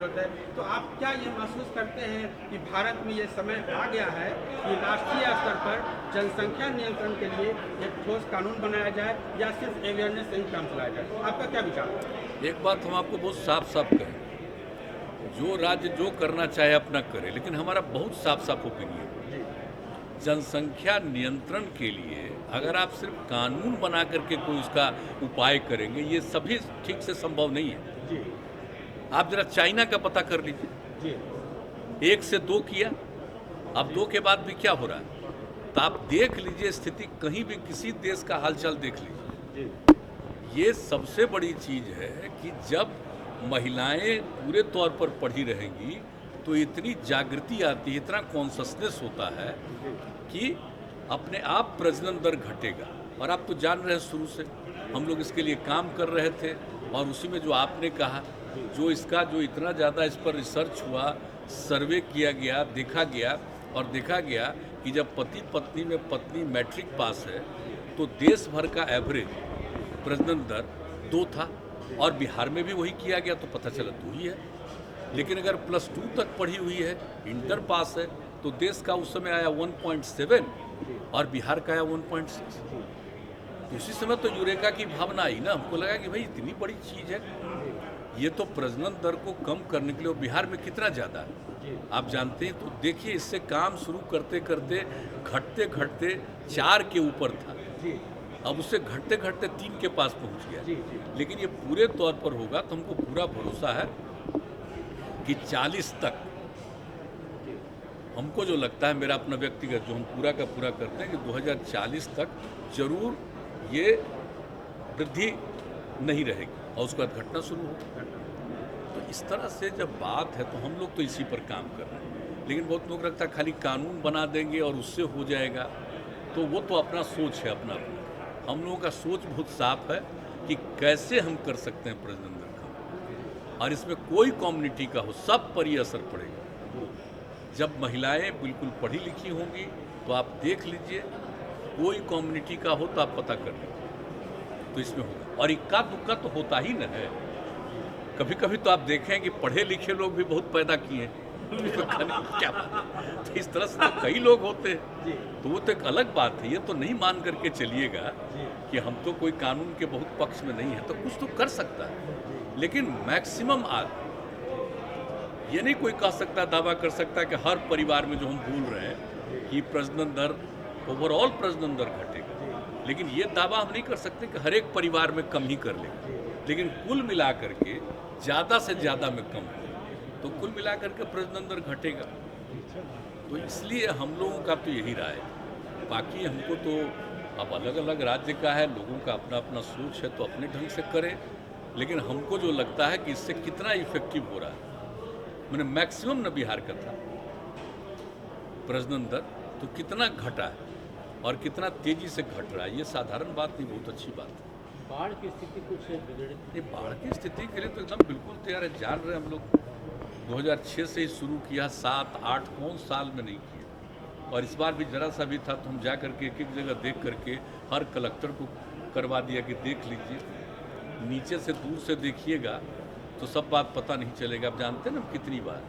है। तो आप क्या ये महसूस करते हैं कि भारत में ये समय आ गया है कि राष्ट्रीय स्तर पर जनसंख्या नियंत्रण के लिए एक ठोस कानून बनाया जाए या सिर्फ अवेयरनेस से ही काम चलाया जाए? आपका क्या विचार है? एक बात हम आपको बहुत साफ साफ कहें, जो राज्य जो करना चाहे अपना करे, लेकिन हमारा बहुत साफ साफ ओपिनियन, जी जनसंख्या नियंत्रण के लिए अगर आप सिर्फ कानून बना करके कोई उसका उपाय करेंगे, ये सभी ठीक से संभव नहीं है। जी आप जरा चाइना का पता कर लीजिए, जी 1 से 2 किया, अब 2 के बाद भी क्या हो रहा है। तो आप देख लीजिए स्थिति, कहीं भी किसी देश का हालचाल देख लीजिए। जी ये सबसे बड़ी चीज़ है कि जब महिलाएं पूरे तौर पर पढ़ी रहेंगी तो इतनी जागृति आती है, इतना कॉन्शसनेस होता है कि अपने आप प्रजनन दर घटेगा। और आप तो जान रहे हैं, शुरू से हम लोग इसके लिए काम कर रहे थे, और उसी में जो आपने कहा, जो इसका जो इतना ज़्यादा इस पर रिसर्च हुआ, सर्वे किया गया, देखा गया, और देखा गया कि जब पति पत्नी में पत्नी मैट्रिक पास है तो देश भर का एवरेज प्रजनन दर 2 था, और बिहार में भी वही किया गया, तो पता चला 2 ही है। लेकिन अगर +2 तक पढ़ी हुई है, इंटर पास है, तो देश का उस समय आया 1.7 और बिहार का आया 1.6। तो उसी समय तो यूरेका की भावना आई ना, हमको लगा कि भाई इतनी बड़ी चीज़ है, ये तो प्रजनन दर को कम करने के लिए। बिहार में कितना ज़्यादा है आप जानते हैं। तो देखिए, इससे काम शुरू करते करते घटते घटते 4 के ऊपर था, अब उससे घटते घटते 3 के पास पहुंच गया। लेकिन ये पूरे तौर पर होगा तो हमको पूरा भरोसा है कि 40 तक, हमको जो लगता है, मेरा अपना व्यक्तिगत जो हम पूरा का पूरा करते हैं कि 2040 तक जरूर ये वृद्धि नहीं रहेगी और उसके बाद घटना शुरू होगी। तो इस तरह से जब बात है तो हम लोग तो इसी पर काम कर रहे हैं। लेकिन बहुत लोग रखता है खाली कानून बना देंगे और उससे हो जाएगा, तो वो तो अपना सोच है अपना अपना। हम लोगों का सोच बहुत साफ है कि कैसे हम कर सकते हैं प्रजनन दर कम, और इसमें कोई कम्युनिटी का हो, सब पर ही असर पड़ेगा। जब महिलाएं बिल्कुल पढ़ी लिखी होंगी तो आप देख लीजिए, कोई कम्युनिटी का हो तो आप पता कर लीजिए, तो इसमें होगा। और इक्का दुक्का तो होता ही न है, कभी कभी तो आप देखें कि पढ़े लिखे लोग भी बहुत पैदा किए हैं क्या तो इस तरह से तो कई लोग होते हैं, तो वो तो एक अलग बात है। ये तो नहीं मान करके चलिएगा कि हम तो कोई कानून के बहुत पक्ष में नहीं है, तो कुछ तो कर सकता है। लेकिन मैक्सिमम ये नहीं कोई कह सकता, दावा कर सकता कि हर परिवार में जो हम बोल रहे हैं कि प्रजनन दर, ओवरऑल प्रजनन दर घटेगा, लेकिन ये दावा हम नहीं कर सकते कि हर एक परिवार में कम ही कर लेगा। लेकिन कुल मिला करके ज़्यादा से ज़्यादा में कम हो, तो कुल मिला करके प्रजनन दर घटेगा। तो इसलिए हम लोगों का तो यही राय है। बाकी हमको तो अब अलग अलग राज्य का है, लोगों का अपना अपना सोच है, तो अपने ढंग से करें। लेकिन हमको जो लगता है कि इससे कितना इफेक्टिव हो रहा है, मैंने मैक्सिमम न बिहार का था प्रजनन दर, तो कितना घटा है और कितना तेजी से घट रहा है, ये साधारण बात नहीं, बहुत अच्छी बात है। बाढ़ की स्थिति कुछ बिगड़ी? ये बाढ़ की स्थिति के लिए तो एकदम बिल्कुल तैयार है। जान रहे हम लोग 2006 से ही शुरू किया, 7-8 कौन साल में नहीं किया। और इस बार भी जरा सा भी था तो हम जा करके एक एक जगह देख करके हर कलेक्टर को करवा दिया कि देख लीजिए, नीचे से दूर से देखिएगा तो सब बात पता नहीं चलेगा। आप जानते हैं ना, कितनी बार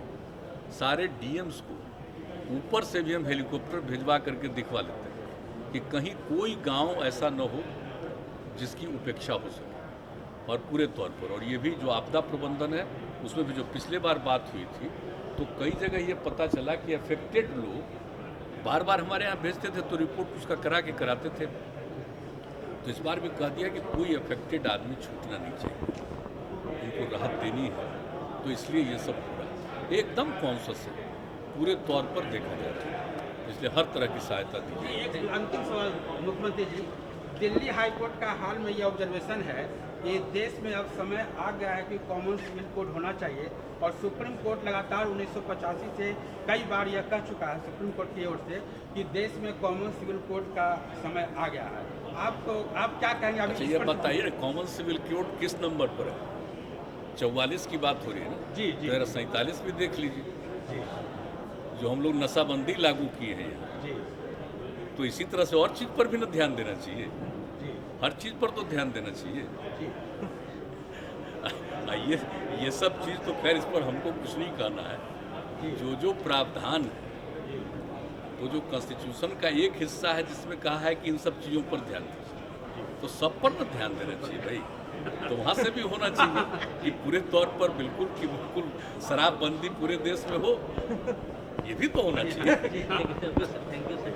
सारे डीएम्स को ऊपर से भी हम हेलीकॉप्टर भिजवा करके दिखवा लेते हैं कि कहीं कोई गांव ऐसा न हो जिसकी उपेक्षा हो सके, और पूरे तौर पर। और ये भी जो आपदा प्रबंधन है, उसमें भी जो पिछले बार बात हुई थी, तो कई जगह ये पता चला कि अफेक्टेड लोग बार बार हमारे यहाँ भेजते थे तो रिपोर्ट उसका करा के कराते थे। तो इस बार भी कह दिया कि कोई अफेक्टेड आदमी छूटना नहीं चाहिए, उनको राहत देनी है। तो इसलिए ये सब हो रहा है, एकदम कॉन्शस है, पूरे तौर पर देखा जाता है, इसलिए हर तरह की सहायता दी जाए। एक अंतिम सवाल मुख्यमंत्री जी, दिल्ली हाई कोर्ट का हाल में ये ऑब्जर्वेशन है कि देश में अब समय आ गया है कि कॉमन सिविल कोड होना चाहिए, और सुप्रीम कोर्ट लगातार 1985 से कई बार यह कह चुका है सुप्रीम कोर्ट की ओर से कि देश में कॉमन सिविल कोड का समय आ गया है। आप क्या कहेंगे? अच्छा, ये बताइए ना, कॉमन सिविल कोड किस नंबर पर है? 44 की बात हो रही है ना? जी जी। 47 भी देख लीजिए, जी जो हम लोग नशाबंदी लागू किए हैं यहाँ, जी तो इसी तरह से और चीज़ पर भी ना ध्यान देना चाहिए, जी हर चीज़ पर तो ध्यान देना चाहिए। जी ये सब चीज़ तो खैर इस पर हमको कुछ नहीं कहना है। जो प्रावधान है वो जो कॉन्स्टिट्यूशन का एक हिस्सा है जिसमें कहा है कि इन सब चीज़ों पर ध्यान दीजिए, तो सब पर ना ध्यान देना चाहिए भाई। तो वहाँ से भी होना चाहिए कि पूरे तौर पर बिल्कुल शराबबंदी पूरे देश में हो, ये भी तो होना चाहिए। Thank you sir.